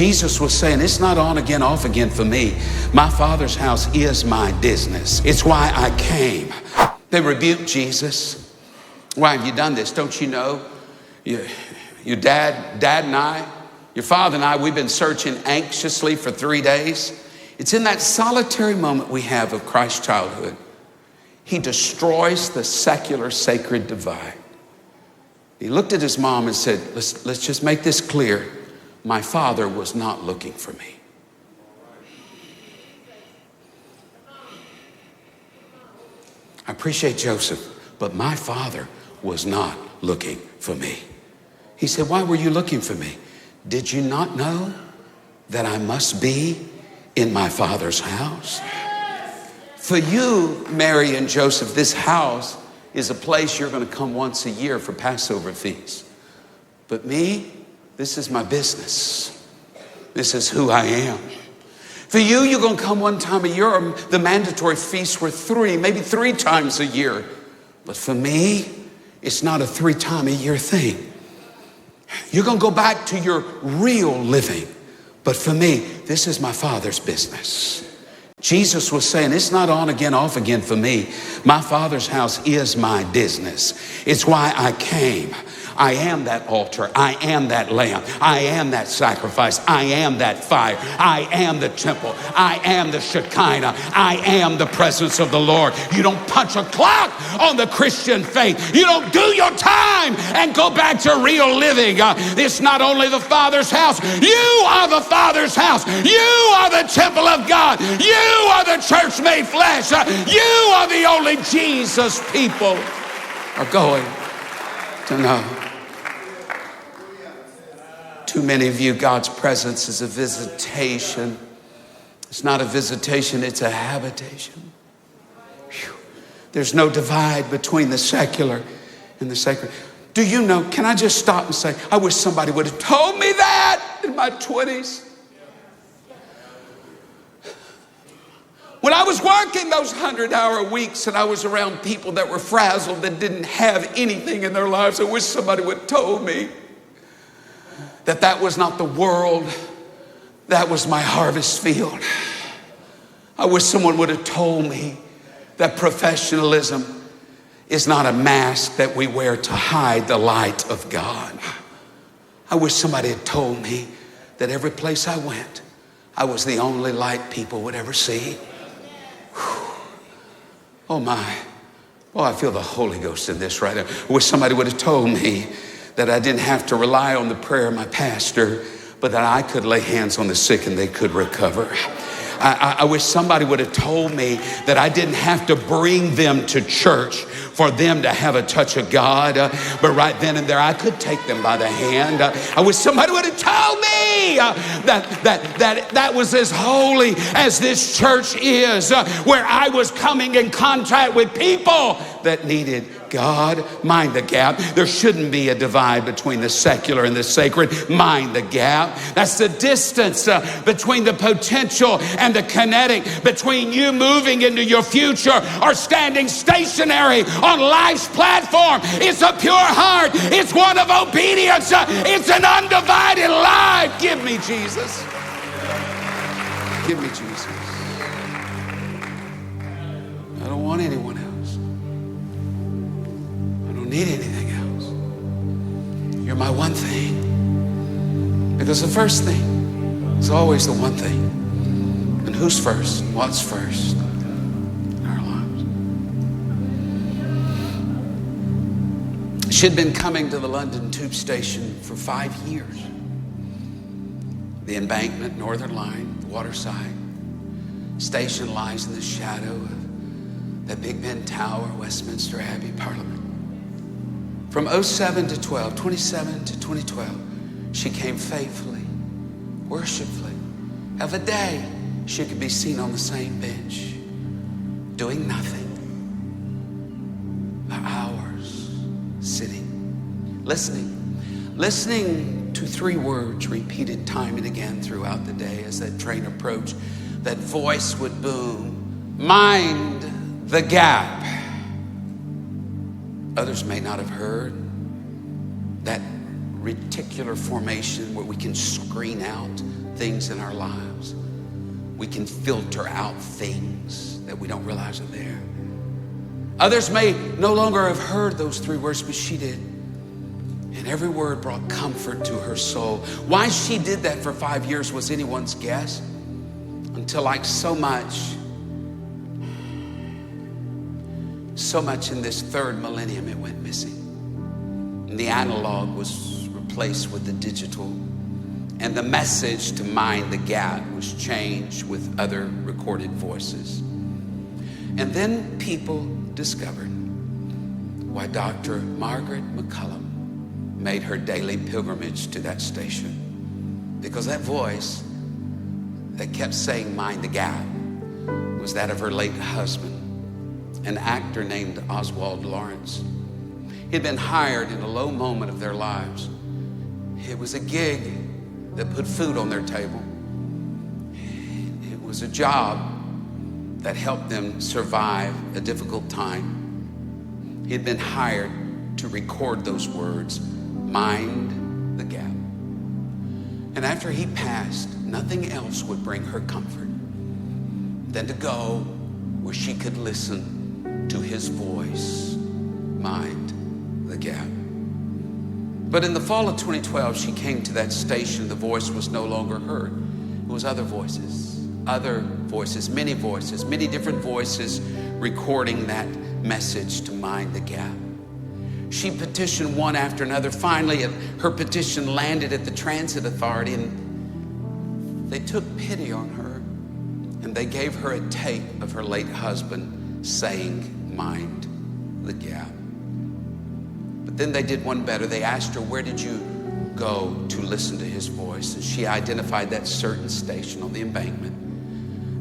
Jesus was saying, it's not on again, off again for me. My Father's house is my business. It's why I came. They rebuked Jesus. Why have you done this? Don't you know? Your dad and I, your father and I, we've been searching anxiously for 3 days. It's in that solitary moment we have of Christ's childhood. He destroys the secular sacred divide. He looked at his mom and said, let's just make this clear. My father was not looking for me. I appreciate Joseph, but my father was not looking for me. He said, why were you looking for me? Did you not know that I must be in my Father's house? For you, Mary and Joseph, this house is a place you're going to come once a year for Passover feast. But me, this is my business. This is who I am. For you, you're going to come one time a year. The mandatory feasts were 3, maybe 3 times a year. But for me, it's not a 3-time-a-year thing. You're going to go back to your real living. But for me, this is my Father's business. Jesus was saying, it's not on again, off again for me. My Father's house is my business. It's why I came. I am that altar. I am that lamb. I am that sacrifice. I am that fire. I am the temple. I am the Shekinah. I am the presence of the Lord. You don't punch a clock on the Christian faith. You don't do your time and go back to real living. It's not only the Father's house. You are the Father's house. You are the temple of God. You are the church made flesh. You are the only Jesus people are going to know. Too many view God's presence as a visitation. It's not a visitation, it's a habitation. Whew. There's no divide between the secular and the sacred. Do you know, can I just stop and say, I wish somebody would have told me that in my 20s. When I was working those 100-hour weeks and I was around people that were frazzled, that didn't have anything in their lives, I wish somebody would have told me that was not the world, that was my harvest field. I wish someone would have told me that professionalism is not a mask that we wear to hide the light of God. I wish somebody had told me that every place I went, I was the only light people would ever see. Whew. Oh my, oh, I feel the Holy Ghost in this right now. I wish somebody would have told me that I didn't have to rely on the prayer of my pastor, but that I could lay hands on the sick and they could recover. I wish somebody would have told me that I didn't have to bring them to church for them to have a touch of God, but right then and there I could take them by the hand. I wish somebody would have told me that was as holy as this church is, where I was coming in contact with people that needed God. Mind the gap. There shouldn't be a divide between the secular and the sacred. Mind the gap. That's the distance between the potential and the kinetic, between you moving into your future or standing stationary on life's platform. It's a pure heart. It's one of obedience. It's an undivided life. Give me Jesus. Give me Jesus. I don't want anyone else. Need anything else. You're my one thing. Because the first thing is always the one thing. And who's first? What's first in our lives? She'd been coming to the London Tube Station for 5 years. The embankment, Northern Line, the waterside. Station lies in the shadow of that Big Ben Tower, Westminster Abbey, Parliament. From 07 to 12, 27 to 2012, she came faithfully, worshipfully. Every day, she could be seen on the same bench, doing nothing, for hours, sitting, listening to 3 words repeated time and again throughout the day. As that train approached, that voice would boom, mind the gap. Others may not have heard that reticular formation where we can screen out things in our lives. We can filter out things that we don't realize are there. Others may no longer have heard those 3 words, but she did. And every word brought comfort to her soul. Why she did that for 5 years was anyone's guess, until like so much in this 3rd millennium, it went missing. And the analog was replaced with the digital. And the message to mind the gap was changed with other recorded voices. And then people discovered why Dr. Margaret McCullum made her daily pilgrimage to that station. Because that voice that kept saying mind the gap was that of her late husband, an actor named Oswald Lawrence. He'd been hired in a low moment of their lives. It was a gig that put food on their table. It was a job that helped them survive a difficult time. He had been hired to record those words, mind the gap. And after he passed, nothing else would bring her comfort than to go where she could listen to his voice, mind the gap. But in the fall of 2012, she came to that station. The voice was no longer heard. It was other voices, many different voices recording that message to mind the gap. She petitioned one after another. Finally, her petition landed at the transit authority, and they took pity on her, and they gave her a tape of her late husband saying, mind the gap. But then they did one better. They asked her, where did you go to listen to his voice? And she identified that certain station on the embankment.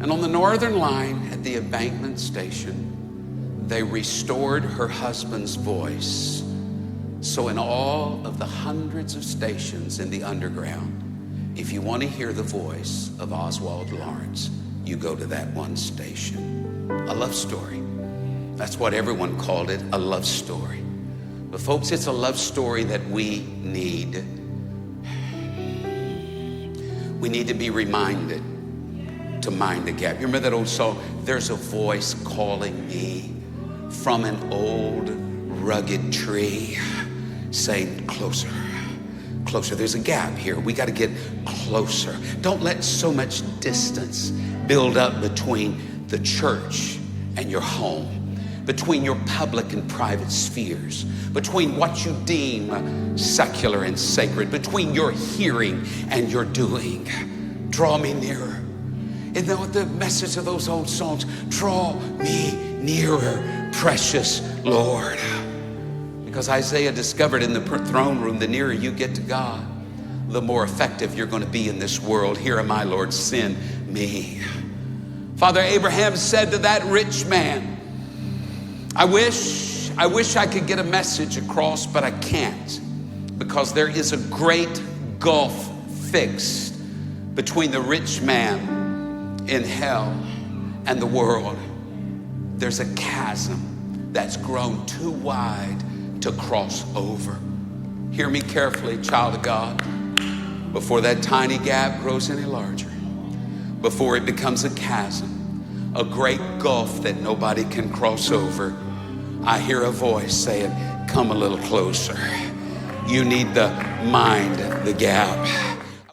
And on the northern line at the embankment station, they restored her husband's voice. So in all of the hundreds of stations in the underground, if you want to hear the voice of Oswald Lawrence, you go to that one station. A love story. That's what everyone called it, a love story. But folks, it's a love story that we need. We need to be reminded to mind the gap. You remember that old song, there's a voice calling me from an old rugged tree saying closer, closer. There's a gap here. We got to get closer. Don't let so much distance build up between the church and your home, between your public and private spheres, between what you deem secular and sacred, between your hearing and your doing. Draw me nearer. Isn't that what the message of those old songs? Draw me nearer, precious Lord. Because Isaiah discovered in the throne room, the nearer you get to God, the more effective you're going to be in this world. Here am I, Lord, send me. Father Abraham said to that rich man, I wish I could get a message across, but I can't, because there is a great gulf fixed between the rich man in hell and the world. There's a chasm that's grown too wide to cross over. Hear me carefully, child of God, before that tiny gap grows any larger, before it becomes a chasm, a great gulf that nobody can cross over. I hear a voice saying, come a little closer. You need to mind the gap.